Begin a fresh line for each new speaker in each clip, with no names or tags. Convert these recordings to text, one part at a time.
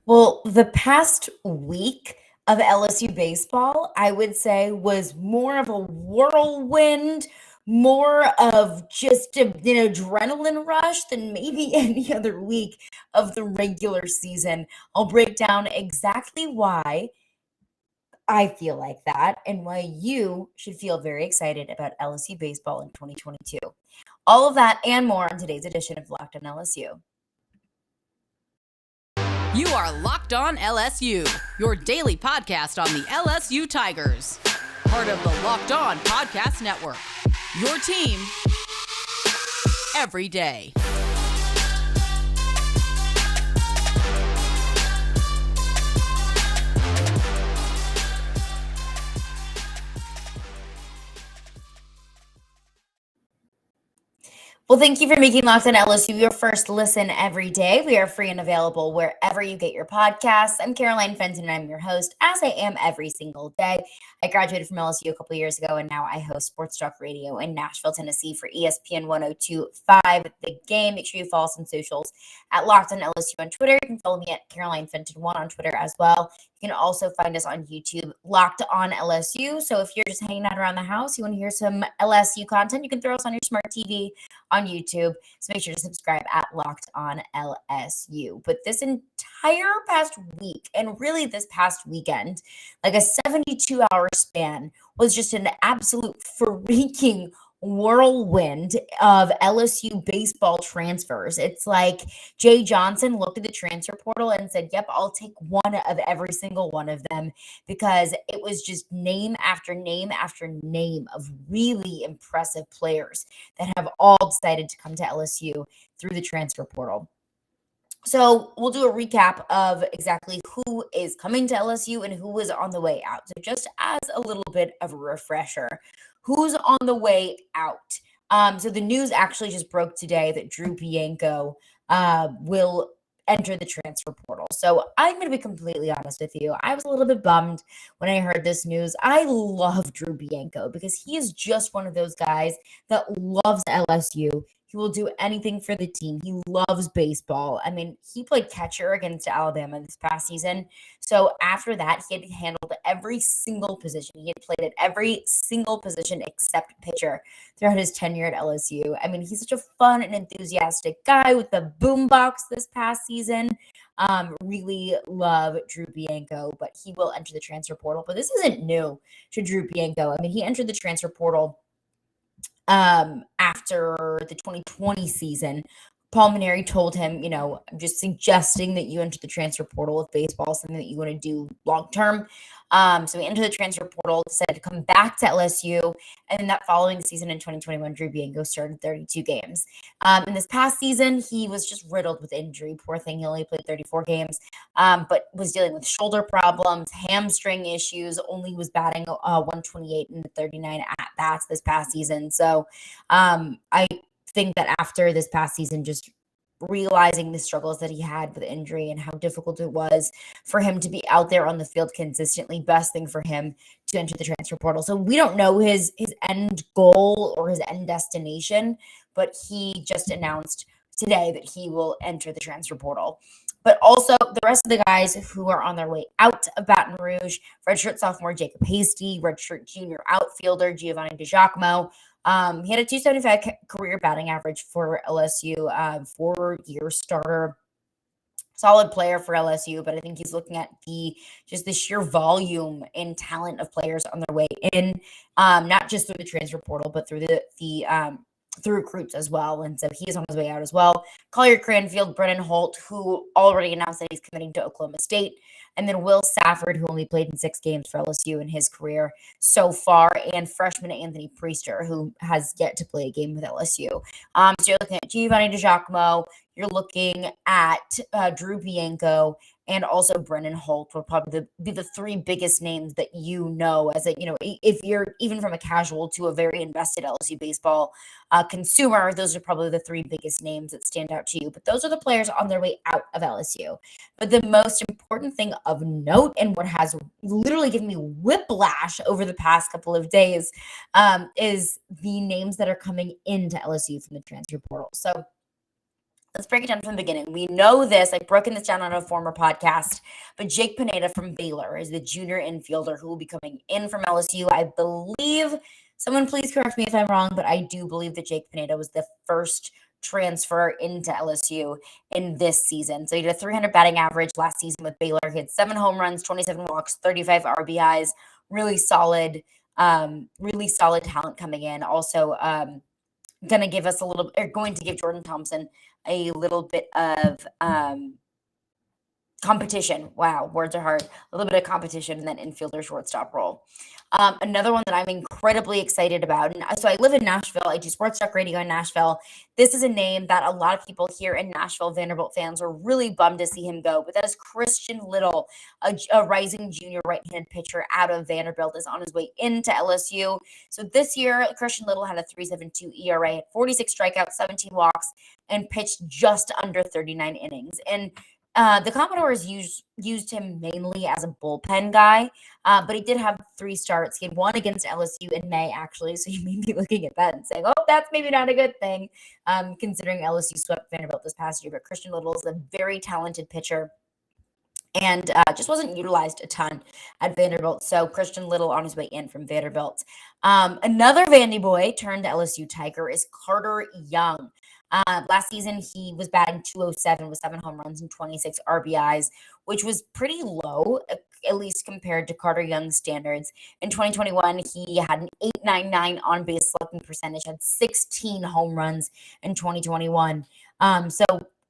Well, the past week of LSU baseball, I would say, was more of a whirlwind, more of just an adrenaline rush than maybe any other week of the regular season. I'll break down exactly why I feel like that and why you should feel very excited about LSU baseball in 2022. All of that and more on today's edition of Locked on LSU.
You are Locked On LSU, your daily podcast on the LSU Tigers. Part of the Locked On Podcast Network. Your team every day.
Well, thank you for making Locked on LSU your first listen every day. We are free and available wherever you get your podcasts. I'm Caroline Fenton, and I'm your host, as I am every single day. I graduated from LSU a couple years ago, and now I host Sports Talk Radio in Nashville, Tennessee for ESPN 102.5 The Game. Make sure you follow us on socials at Locked on LSU on Twitter. You can follow me at Caroline Fenton1 on Twitter as well. You can also find us on YouTube, Locked on LSU. So if you're just hanging out around the house, you want to hear some LSU content, you can throw us on your smart TV on YouTube. So make sure to subscribe at Locked on LSU. But this entire past week, and really this past weekend, like a 72-hour span, was just an absolute freaking whirlwind of LSU baseball transfers. It's like Jay Johnson looked at the transfer portal and said, yep, I'll take one of every single one of them, because it was just name after name after name of really impressive players that have all decided to come to LSU through the transfer portal. So we'll do a recap of exactly who is coming to LSU and who is on the way out. So just as a little bit of a refresher, who's on the way out? So the news actually just broke today that Drew Bianco will enter the transfer portal. So I'm going to be completely honest with you. I was a little bit bummed when I heard this news. I love Drew Bianco because he is just one of those guys that loves LSU. He will do anything for the team. He loves baseball. I mean, he played catcher against Alabama this past season. So after that, he had handled every single position. He had played at every single position except pitcher throughout his tenure at LSU. I mean, he's such a fun and enthusiastic guy with the boombox this past season. Really love Drew Bianco, but he will enter the transfer portal. But this isn't new to Drew Bianco. I mean, he entered the transfer portal after the 2020 season. Paul Maneri told him, I'm just suggesting that you enter the transfer portal with baseball, something that you want to do long term. So he entered the transfer portal, decided to come back to LSU, and then that following season in 2021, Drew Bianco started 32 games. In this past season, he was just riddled with injury. Poor thing, he only played 34 games, but was dealing with shoulder problems, hamstring issues, only was batting 128 in 39 at-bats this past season. So I think that after this past season, just realizing the struggles that he had with injury and how difficult it was for him to be out there on the field consistently, best thing for him to enter the transfer portal. So we don't know his end goal or his end destination, but he just announced today that he will enter the transfer portal. But also the rest of the guys who are on their way out of Baton Rouge: redshirt sophomore Jacob Hasty, redshirt junior outfielder Giovanni De Giacomo. He had a 275 career batting average for LSU, 4-year starter, solid player for LSU, but I think he's looking at the sheer volume and talent of players on their way in, not just through the transfer portal, but through through recruits as well. And so he is on his way out as well. Collier Cranfield, Brennan Holt, who already announced that he's committing to Oklahoma State, and then Will Safford, who only played in 6 games for LSU in his career so far, and freshman Anthony Priester, who has yet to play a game with LSU. So you're looking at Giovanni De Giacomo, you're looking at Drew Bianco, and also Brennan Holt will probably be the 3 biggest names that as if you're even from a casual to a very invested LSU baseball consumer, those are probably the 3 biggest names that stand out to you. But those are the players on their way out of LSU. But the most important thing of note, and what has literally given me whiplash over the past couple of days, is the names that are coming into LSU from the transfer portal. So let's break it down from the beginning. We know this, I've broken this down on a former podcast, but Jake Pineda from Baylor is the junior infielder who will be coming in from LSU. I believe, someone please correct me if I'm wrong, but I do believe that Jake Pineda was the first transfer into LSU in this season. So he did a 300 batting average last season with Baylor. He had 7 home runs, 27 walks, 35 RBIs, really solid talent coming in. Also, going to give Jordan Thompson a little bit of competition. Wow, words are hard. A little bit of competition in that infielder shortstop role. Another one that I'm incredibly excited about. And so I live in Nashville. I do sports talk radio in Nashville. This is a name that a lot of people here in Nashville, Vanderbilt fans, were really bummed to see him go. But that is Christian Little, a rising junior right-handed pitcher out of Vanderbilt, is on his way into LSU. So this year, Christian Little had a 3.72 ERA, had 46 strikeouts, 17 walks, and pitched just under 39 innings. And the Commodores used him mainly as a bullpen guy, but he did have 3 starts. He had one against LSU in May, actually, so you may be looking at that and saying, oh, that's maybe not a good thing, considering LSU swept Vanderbilt this past year. But Christian Little is a very talented pitcher and just wasn't utilized a ton at Vanderbilt. So Christian Little on his way in from Vanderbilt. Another Vandy boy turned LSU Tiger is Carter Young. Last season, he was batting .207 with 7 home runs and 26 RBIs, which was pretty low, at least compared to Carter Young's standards. In 2021, he had an .899 on-base slugging percentage, had 16 home runs in 2021. So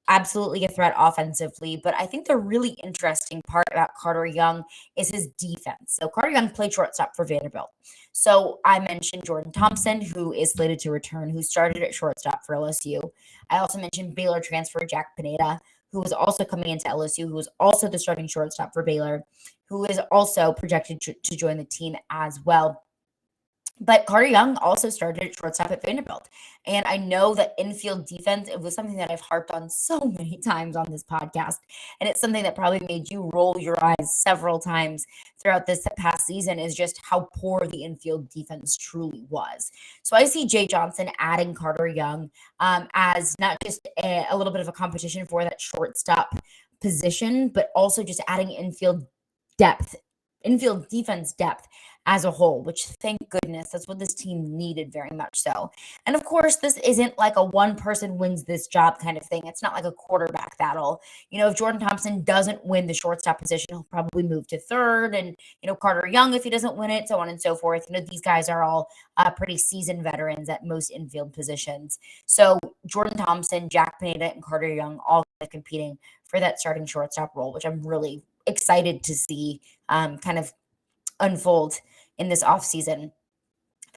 absolutely a threat offensively. But I think the really interesting part about Carter Young is his defense. So Carter Young played shortstop for Vanderbilt. So I mentioned Jordan Thompson, who is slated to return, who started at shortstop for LSU. I also mentioned Baylor transfer Jack Pineda, who was also coming into LSU, who was also the starting shortstop for Baylor, who is also projected to join the team as well. But Carter Young also started at shortstop at Vanderbilt. And I know that infield defense, it was something that I've harped on so many times on this podcast. And it's something that probably made you roll your eyes several times throughout this past season, is just how poor the infield defense truly was. So I see Jay Johnson adding Carter Young as not just a little bit of a competition for that shortstop position, but also just adding infield defense depth as a whole, which thank goodness, that's what this team needed very much so. And of course, this isn't like a one person wins this job kind of thing. It's not like a quarterback battle. You know, if Jordan Thompson doesn't win the shortstop position, he'll probably move to third. And, you know, Carter Young, if he doesn't win it, so on and so forth. You know, these guys are all pretty seasoned veterans at most infield positions. So Jordan Thompson, Jack Pineda, and Carter Young all competing for that starting shortstop role, which I'm really excited to see kind of unfold in this offseason.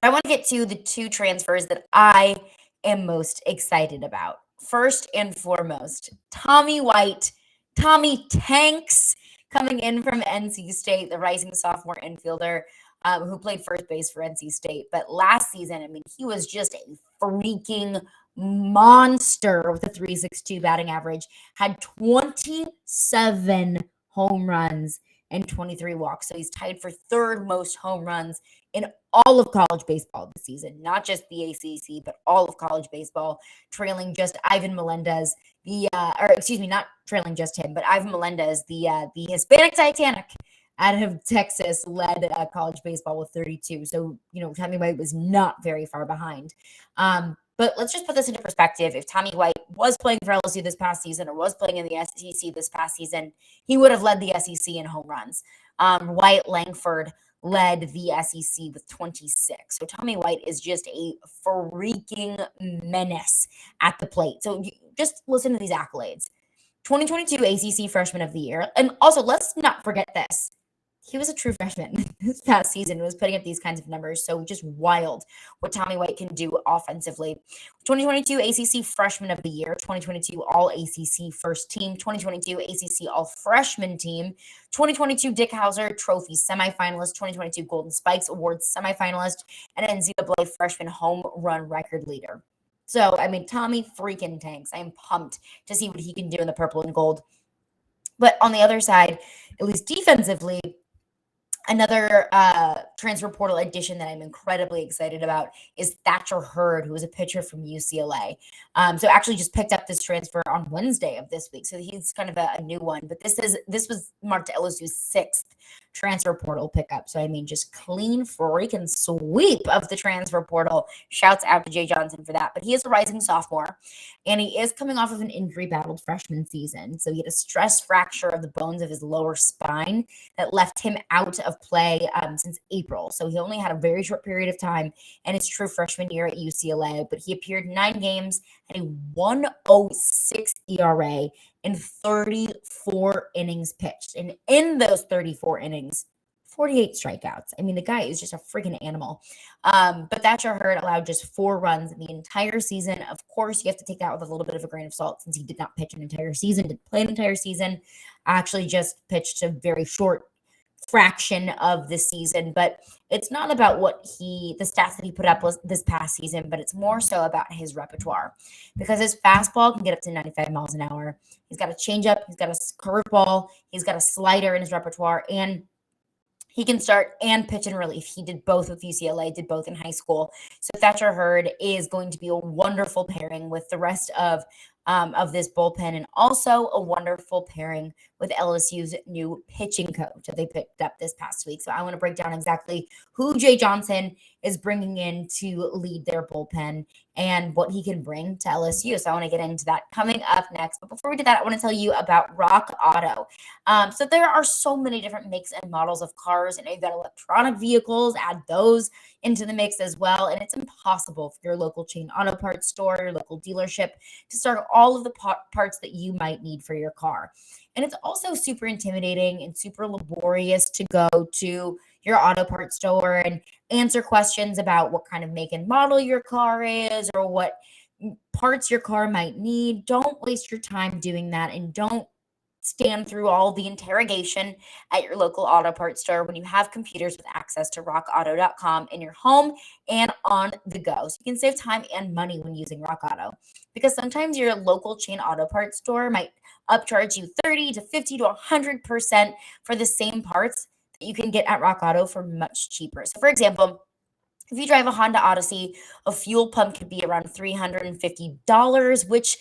I want to get to the 2 transfers that I am most excited about. First and foremost, Tommy White, Tommy Tanks, coming in from NC State, the rising sophomore infielder who played first base for NC State. But last season, I mean, he was just a freaking monster with a 3.62 batting average, had 27 home runs and 23 walks. So he's tied for 3rd most home runs in all of college baseball this season, not just the ACC, but all of college baseball, trailing just Ivan Melendez, not trailing just him, but Ivan Melendez, the Hispanic Titanic out of Texas, led college baseball with 32. So, you know, Tommy White was not very far behind. But let's just put this into perspective. If Tommy White was playing for LSU this past season or was playing in the SEC this past season, he would have led the SEC in home runs. Wyatt Langford led the SEC with 26. So Tommy White is just a freaking menace at the plate. So just listen to these accolades. 2022 ACC Freshman of the Year. And also, let's not forget this. He was a true freshman this past season, was putting up these kinds of numbers. So just wild what Tommy White can do offensively. 2022 ACC Freshman of the Year, 2022 All ACC First Team, 2022 ACC All Freshman Team, 2022 Dick Hauser Trophy semifinalist, 2022 Golden Spikes Awards semifinalist, and NCAA Freshman Home Run Record Leader. So, I mean, Tommy freaking Tanks. I am pumped to see what he can do in the purple and gold. But on the other side, at least defensively, Another transfer portal addition that I'm incredibly excited about is Thatcher Hurd, who is a pitcher from UCLA. So actually just picked up this transfer on Wednesday of this week. So he's kind of a new one, but this was marked LSU's 6th transfer portal pickup. So I mean, just clean freaking sweep of the transfer portal. Shouts out to Jay Johnson for that. But he is a rising sophomore, and he is coming off of an injury-battled freshman season. So he had a stress fracture of the bones of his lower spine that left him out of play since April. So he only had a very short period of time in his true freshman year at UCLA, but he appeared 9 games at a 1.06 ERA in 34 innings pitched. And in those 34 innings, 48 strikeouts. I mean, the guy is just a freaking animal. But Thatcher Hurd allowed just 4 runs in the entire season. Of course, you have to take that with a little bit of a grain of salt since he did not pitch an entire season, didn't play an entire season, actually just pitched a very short fraction of the season. But it's not about the stats that he put up this past season, but it's more so about his repertoire, because his fastball can get up to 95 miles an hour. He's got a changeup, he's got a curveball, he's got a slider in his repertoire, and he can start and pitch in relief. He did both with UCLA, did both in high school. So Thatcher Hurd is going to be a wonderful pairing with the rest of this bullpen, and also a wonderful pairing with LSU's new pitching coach that they picked up this past week. So I want to break down exactly who Jay Johnson is bringing in to lead their bullpen and what he can bring to LSU. So I want to get into that coming up next. But before we do that, I want to tell you about Rock Auto. So there are so many different makes and models of cars, and you've got electronic vehicles, add those into the mix as well. And it's impossible for your local chain auto parts store, your local dealership, to start all of the parts that you might need for your car. And it's also super intimidating and super laborious to go to your auto parts store and answer questions about what kind of make and model your car is or what parts your car might need. Don't waste your time doing that, and don't stand through all the interrogation at your local auto parts store when you have computers with access to rockauto.com in your home and on the go. So you can save time and money when using Rock Auto, because sometimes your local chain auto parts store might upcharge you 30 to 50 to 100% for the same parts that you can get at Rock Auto for much cheaper. So for example, if you drive a Honda Odyssey, a fuel pump could be around $350, which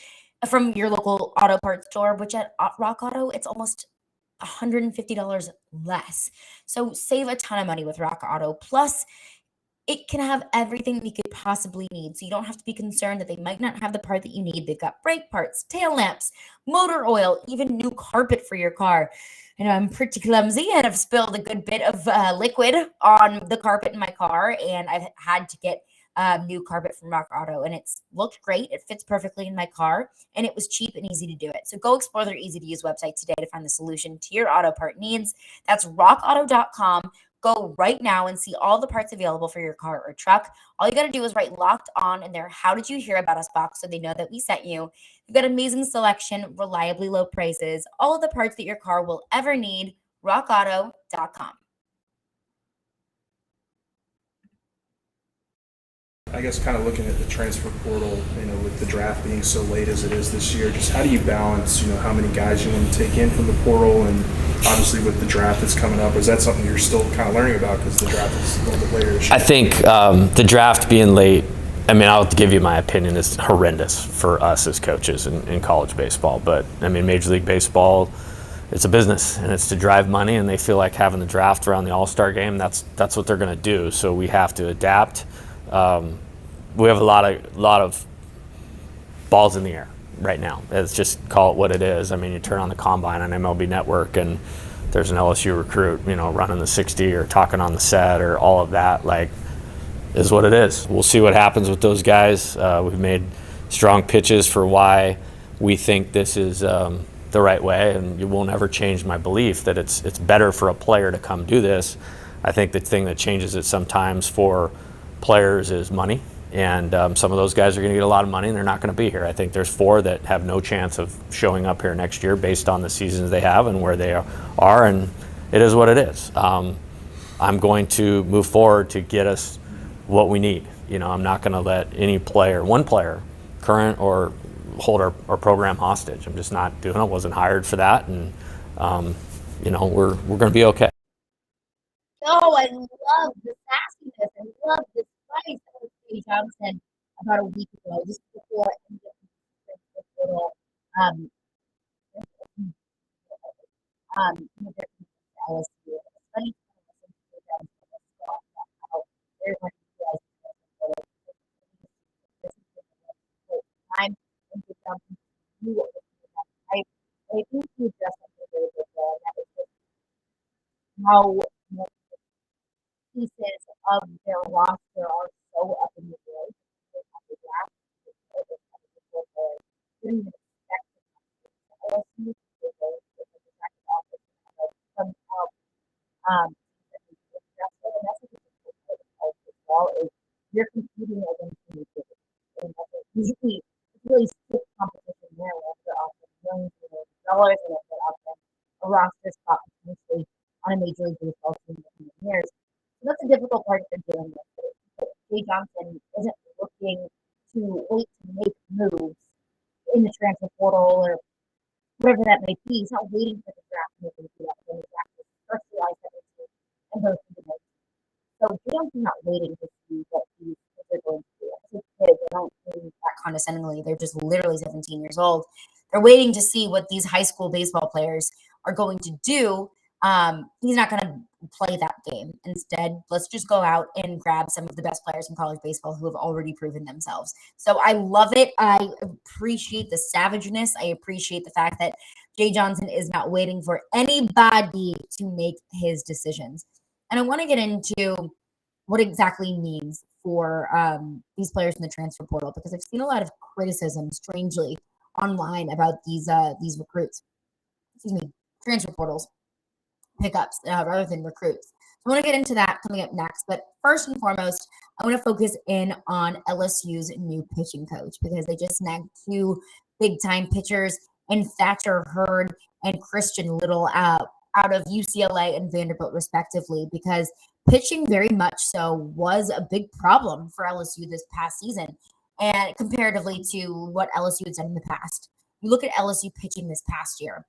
from your local auto parts store, which at Rock Auto, it's almost $150 less. So save a ton of money with Rock Auto. Plus, it can have everything you could possibly need. So you don't have to be concerned that they might not have the part that you need. They've got brake parts, tail lamps, motor oil, even new carpet for your car. I know I'm pretty clumsy and I've spilled a good bit of liquid on the carpet in my car, and I've had to get new carpet from Rock Auto, and it's looked great. It fits perfectly in my car, and it was cheap and easy to do it. So go explore their easy-to-use website today to find the solution to your auto part needs. That's rockauto.com. Go right now and see all the parts available for your car or truck. All you got to do is write "locked on" in their "How did you hear about us" box, so they know that we sent you. You've got amazing selection, reliably low prices, all of the parts that your car will ever need. rockauto.com.
I guess kind of looking at the transfer portal, with the draft being so late as it is this year, just how do you balance, how many guys you want to take in from the portal, and obviously with the draft that's coming up, is that something you're still kind of learning about because the draft is a little bit later this year?
I think the draft being late, I'll give you my opinion, is horrendous for us as coaches in college baseball. But, Major League Baseball, it's a business, and it's to drive money, and they feel like having the draft around the All-Star game, that's what they're going to do. So we have to adapt. We have a lot of balls in the air right now. Let's just call it what it is. You turn on the combine on MLB Network, and there's an LSU recruit, running the 60 or talking on the set or all of that. Is what it is. We'll see what happens with those guys. We've made strong pitches for why we think this is the right way, and it will never change my belief that it's better for a player to come do this. I think the thing that changes it sometimes for players is money, and some of those guys are going to get a lot of money and they're not going to be here. I think there's 4 that have no chance of showing up here next year based on the seasons they have and where they are, and it is what it is. I'm going to move forward to get us what we need. I'm not going to let one player, current or hold our program hostage. I'm just not doing it. I wasn't hired for that, and we're going to be okay.
Oh, I love the sassiness. I love the spice of Jay Johnson about a week ago, just before the total. Um, LSU. It's funny to listen to Jay Johnson talk about how very much he has time and Jay Johnson knew what was going on. I think he addressed something very good there, and that was just how much pieces of their roster are so up in the air. They have the draft, they didn't even expect to LSU. They were attracted offense somehow. That's what the message is as well is you're competing against the usually it's really stiff competition there with the offense, millions and millions of dollars and the offense, a roster spot potentially on a major league baseball team in years. So that's a difficult part of dealing with. But Jay Johnson isn't looking to wait to make moves in the transfer portal or whatever that may be. He's not waiting for the draft to make him do that. When the draft is first July 17th and goes to the next. So Jay Johnson's not waiting to see what they're going to do. As kids, I don't mean that condescendingly. They're just literally 17 years old. They're waiting to see what these high school baseball players are going to do. He's not going to play that game. Instead, let's just go out and grab some of the best players in college baseball who have already proven themselves. So I love it. I appreciate the savageness. I appreciate the fact that Jay Johnson is not waiting for anybody to make his decisions. And I want to get into what exactly means for these players in the transfer portal, because I've seen a lot of criticism, strangely, online about these recruits. Transfer portals pickups rather than recruits. So I want to get into that coming up next. But first and foremost, I want to focus in on LSU's new pitching coach, because they just snagged two big-time pitchers in Thatcher Hurd and Christian Little out of UCLA and Vanderbilt, respectively, because pitching very much so was a big problem for LSU this past season, and comparatively to what LSU has done in the past. You look at LSU pitching this past year,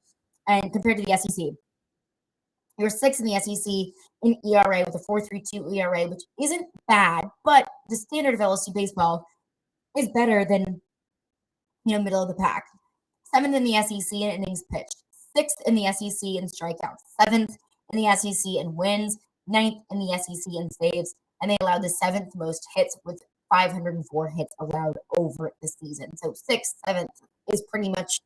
and compared to the SEC, you're sixth in the SEC in ERA with a 4.32 ERA, which isn't bad, but the standard of LSU baseball is better than middle of the pack. Seventh in the SEC in innings pitched, sixth in the SEC in strikeouts, seventh in the SEC in wins, ninth in the SEC in saves, and they allowed the seventh most hits with 504 hits allowed over the season. So sixth, seventh is pretty much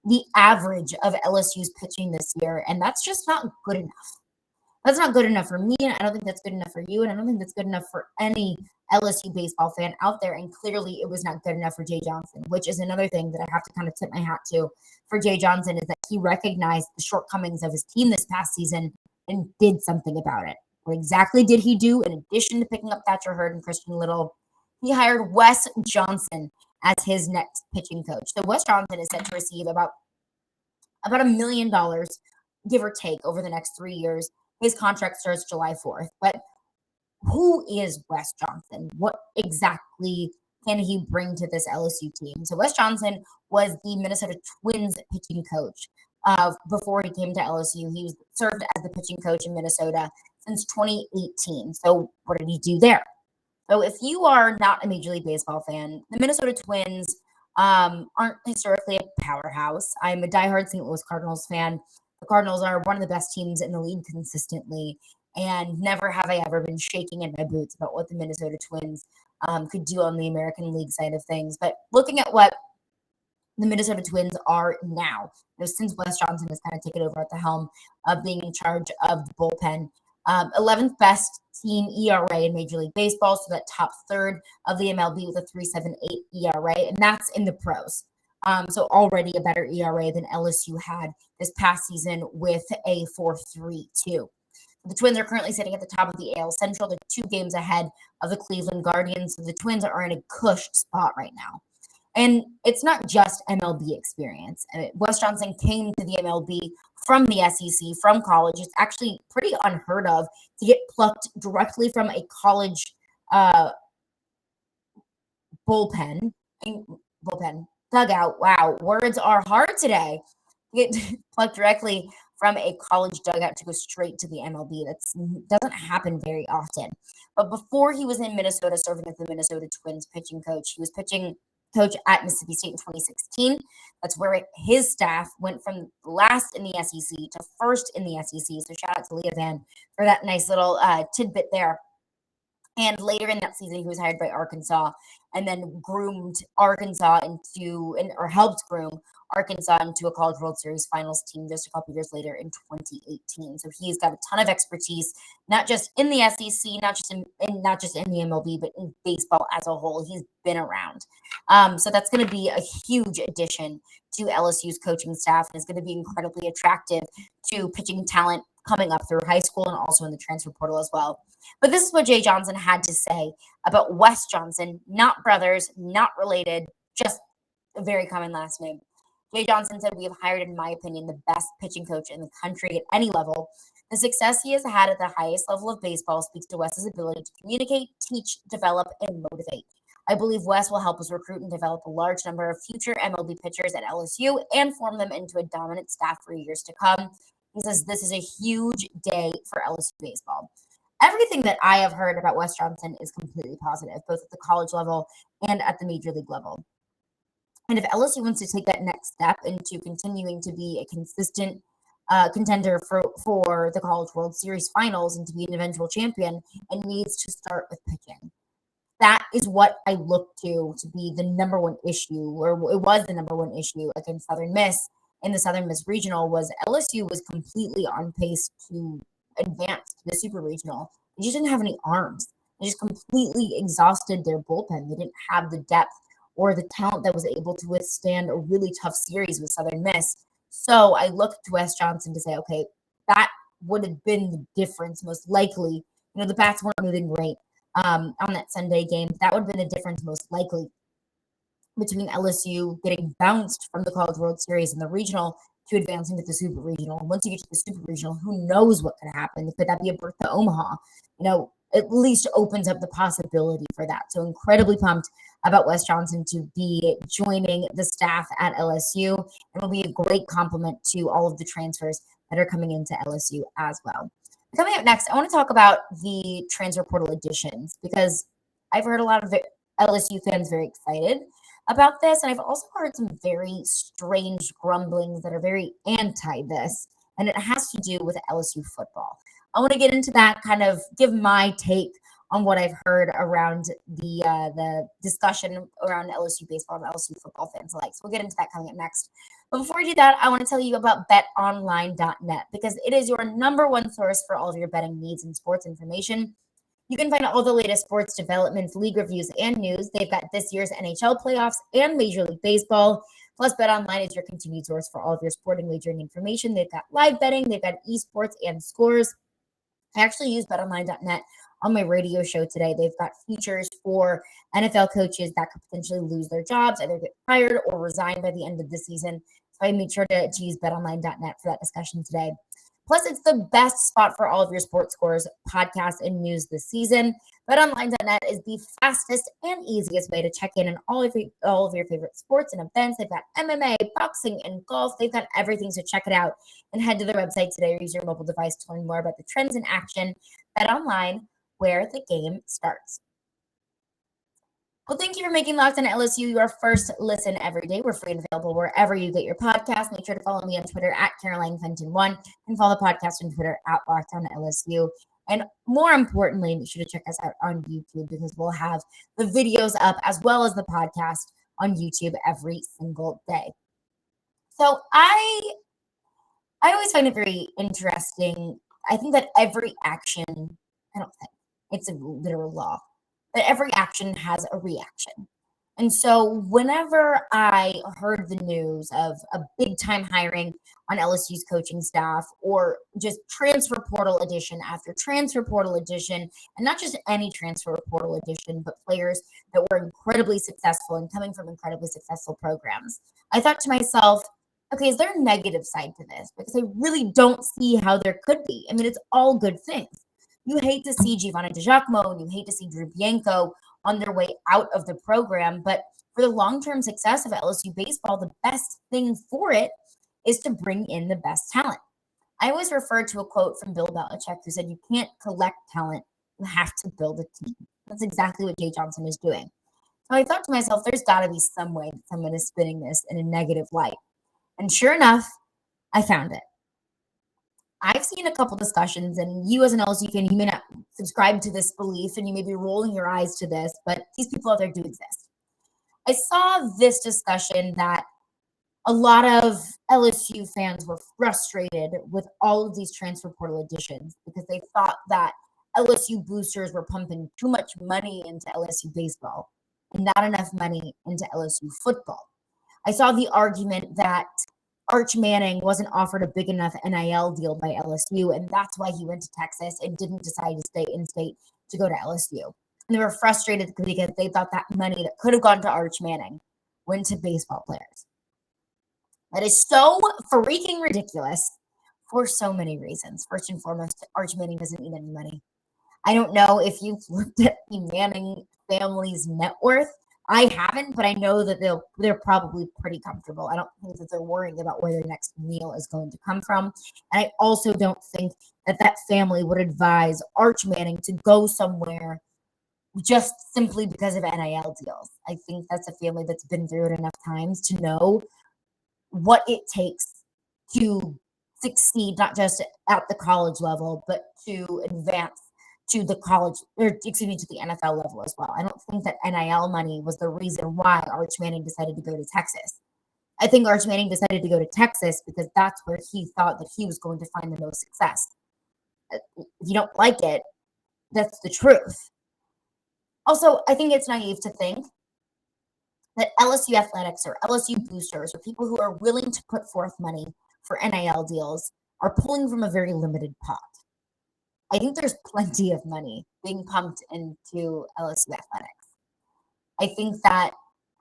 the average of LSU's pitching this year, and that's just not good enough. That's not good enough for me, and I don't think that's good enough for you, and I don't think that's good enough for any LSU baseball fan out there, and clearly it was not good enough for Jay Johnson, which is another thing that I have to kind of tip my hat to for Jay Johnson, is that he recognized the shortcomings of his team this past season and did something about it. What exactly did he do? In addition to picking up Thatcher Hurd and Christian Little, he hired Wes Johnson as his next pitching coach. So Wes Johnson is set to receive about $1 million, give or take, over the next 3 years. His contract starts July 4th. But who is Wes Johnson? What exactly can he bring to this LSU team? So Wes Johnson was the Minnesota Twins pitching coach before he came to LSU. He served as the pitching coach in Minnesota since 2018. So what did he do there? So if you are not a Major League Baseball fan, the Minnesota Twins aren't historically a powerhouse. I'm a diehard St. Louis Cardinals fan. The Cardinals are one of the best teams in the league consistently, and never have I ever been shaking in my boots about what the Minnesota Twins could do on the American League side of things. But looking at what the Minnesota Twins are now, since Wes Johnson has kind of taken over at the helm of being in charge of the bullpen, 11th best team ERA in Major League Baseball, so that top third of the MLB with a 3.78 ERA, and that's in the pros. So already a better ERA than LSU had this past season with a 4.32. The Twins are currently sitting at the top of the AL Central. They're 2 games ahead of the Cleveland Guardians, so the Twins are in a cush spot right now. And it's not just MLB experience. Wes Johnson came to the MLB from the SEC, from college. It's actually pretty unheard of to get plucked directly from a college bullpen dugout. Wow, words are hard today. Get plucked directly from a college dugout to go straight to the MLB. That doesn't happen very often. But before he was in Minnesota, serving as the Minnesota Twins pitching coach, he was pitching coach at Mississippi State in 2016. That's where his staff went from last in the SEC to first in the SEC. So shout out to Leah Van for that nice little tidbit there. And later in that season, he was hired by Arkansas and then groomed Arkansas or helped groom Arkansas into a College World Series finals team just a couple years later in 2018. So he's got a ton of expertise, not just in the SEC, not just in the MLB, but in baseball as a whole. He's been around. So that's going to be a huge addition to LSU's coaching staff, and it's going to be incredibly attractive to pitching talent coming up through high school and also in the transfer portal as well. But this is what Jay Johnson had to say about Wes Johnson, not brothers, not related, just a very common last name. Jay Johnson said, "We have hired, in my opinion, the best pitching coach in the country at any level. The success he has had at the highest level of baseball speaks to Wes's ability to communicate, teach, develop, and motivate. I believe Wes will help us recruit and develop a large number of future MLB pitchers at LSU and form them into a dominant staff for years to come." He says this is a huge day for LSU baseball. Everything that I have heard about Wes Johnson is completely positive, both at the college level and at the major league level. And if LSU wants to take that next step into continuing to be a consistent contender for the College World Series finals and to be an eventual champion, it needs to start with pitching. That is what I look to be the number one issue, or it was the number one issue against Southern Miss in the Southern Miss Regional. Was LSU was completely on pace to advance to the Super Regional. They just didn't have any arms. They just completely exhausted their bullpen. They didn't have the depth or the talent that was able to withstand a really tough series with Southern Miss. So I looked to Wes Johnson to say, okay, that would have been the difference most likely. The bats weren't moving great on that Sunday game. That would have been the difference most likely between LSU getting bounced from the College World Series and the regional to advancing to the Super Regional. And once you get to the Super Regional, who knows what could happen? Could that be a berth to Omaha? At least opens up the possibility for that. So incredibly pumped about Wes Johnson to be joining the staff at LSU, and will be a great compliment to all of the transfers that are coming into LSU as well. Coming up next, I want to talk about the transfer portal additions, because I've heard a lot of LSU fans very excited about this, and I've also heard some very strange grumblings that are very anti this, and it has to do with LSU football. I want to get into that, kind of give my take on what I've heard around the discussion around LSU baseball and LSU football fans alike. So we'll get into that coming up next. But before we do that, I want to tell you about betonline.net, because it is your number one source for all of your betting needs and sports information. You can find all the latest sports developments, league reviews, and news. They've got this year's NHL playoffs and Major League Baseball. Plus, BetOnline is your continued source for all of your sporting wagering information. They've got live betting, they've got esports and scores. I actually use betonline.net on my radio show today. They've got features for NFL coaches that could potentially lose their jobs, either get fired or resign by the end of the season. So I made sure to use betonline.net for that discussion today. Plus, it's the best spot for all of your sports scores, podcasts, and news this season. BetOnline.net is the fastest and easiest way to check in on all of your favorite sports and events. They've got MMA, boxing, and golf. They've got everything, so check it out. And head to their website today or use your mobile device to learn more about the trends in action. BetOnline, where the game starts. Well, thank you for making Locked On LSU your first listen every day. We're free and available wherever you get your podcast. Make sure to follow me on Twitter at CarolineFenton1 and follow the podcast on Twitter at Locked On LSU. And more importantly, make sure to check us out on YouTube, because we'll have the videos up as well as the podcast on YouTube every single day. So I always find it very interesting. I think that every action, I don't think it's a literal law, that every action has a reaction. And so whenever I heard the news of a big time hiring on LSU's coaching staff, or just transfer portal edition after transfer portal edition, and not just any transfer portal edition, but players that were incredibly successful and coming from incredibly successful programs, I thought to myself, okay, is there a negative side to this? Because I really don't see how there could be. I mean, it's all good things. You hate to see Giovanni De Giacomo and you hate to see Drew Bianco on their way out of the program. But for the long-term success of LSU baseball, the best thing for it is to bring in the best talent. I always refer to a quote from Bill Belichick who said, "You can't collect talent, you have to build a team." That's exactly what Jay Johnson is doing. So I thought to myself, there's got to be some way that someone is spinning this in a negative light. And sure enough, I found it. I've seen a couple discussions, and you as an LSU fan, you may not subscribe to this belief, and you may be rolling your eyes to this, but these people out there do exist. I saw this discussion that a lot of LSU fans were frustrated with all of these transfer portal additions because they thought that LSU boosters were pumping too much money into LSU baseball and not enough money into LSU football. I saw the argument that Arch Manning wasn't offered a big enough NIL deal by LSU, and that's why he went to Texas and didn't decide to stay in state to go to LSU. And they were frustrated because they thought that money that could have gone to Arch Manning went to baseball players. That is so freaking ridiculous for so many reasons. First and foremost, Arch Manning doesn't need any money. I don't know if you've looked at the Manning family's net worth. I haven't, but I know that they're probably pretty comfortable. I don't think that they're worrying about where their next meal is going to come from. And I also don't think that family would advise Arch Manning to go somewhere just simply because of NIL deals. I think that's a family that's been through it enough times to know what it takes to succeed, not just at the college level, but to advance to the college, or excuse me, to the NFL level as well. I don't think that NIL money was the reason why Arch Manning decided to go to Texas. I think Arch Manning decided to go to Texas because that's where he thought that he was going to find the most success. If you don't like it, that's the truth. Also, I think it's naive to think that LSU athletics or LSU boosters or people who are willing to put forth money for NIL deals are pulling from a very limited pot. I think there's plenty of money being pumped into LSU athletics. I think that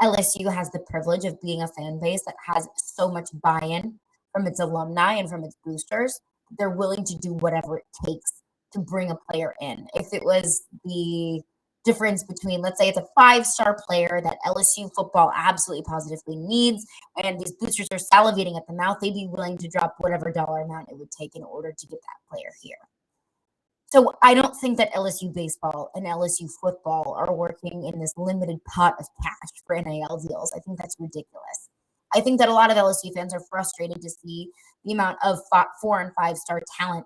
LSU has the privilege of being a fan base that has so much buy-in from its alumni and from its boosters. They're willing to do whatever it takes to bring a player in. If it was the difference between, let's say it's a 5-star player that LSU football absolutely positively needs, and these boosters are salivating at the mouth, they'd be willing to drop whatever dollar amount it would take in order to get that player here. So I don't think that LSU baseball and LSU football are working in this limited pot of cash for NIL deals. I think that's ridiculous. I think that a lot of LSU fans are frustrated to see the amount of 4- and 5-star talent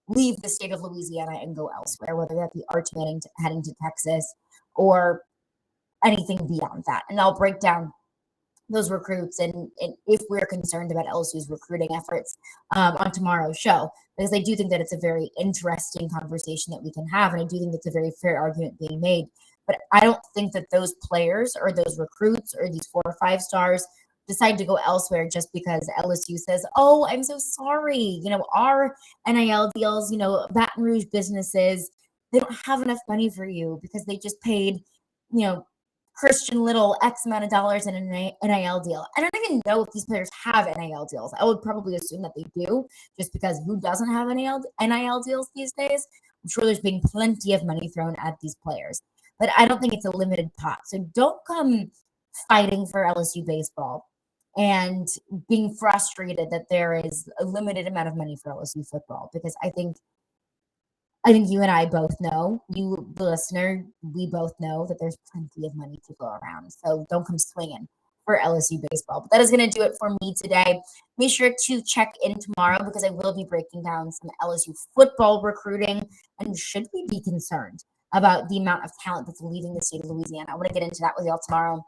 leave the state of Louisiana and go elsewhere, whether that be Arch Manning heading to Texas or anything beyond that. And I'll break down those recruits and if we're concerned about LSU's recruiting efforts on tomorrow's show, because I do think that it's a very interesting conversation that we can have, and I do think it's a very fair argument being made. But I don't think that those players or those recruits or these 4 or 5 stars decide to go elsewhere just because LSU says, "Oh, I'm so sorry. Our NIL deals, Baton Rouge businesses, they don't have enough money for you because they just paid, Christian Little X amount of dollars in an NIL deal." I don't even know if these players have NIL deals. I would probably assume that they do, just because who doesn't have NIL deals these days? I'm sure there's been plenty of money thrown at these players, but I don't think it's a limited pot. So don't come fighting for LSU baseball and being frustrated that there is a limited amount of money for LSU football, because I think you and I both know, you, the listener, we both know that there's plenty of money to go around. So don't come swinging for LSU baseball. But that is going to do it for me today. Make sure to check in tomorrow because I will be breaking down some LSU football recruiting. And should we be concerned about the amount of talent that's leaving the state of Louisiana? I want to get into that with y'all tomorrow.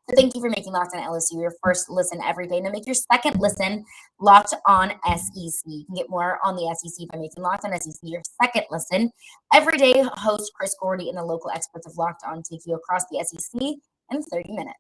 So thank you for making Locked On LSU your first listen every day. Now make your second listen Locked On SEC. You can get more on the SEC by making Locked On SEC your second listen. Every day, host Chris Gordy and the local experts of Locked On take you across the SEC in 30 minutes.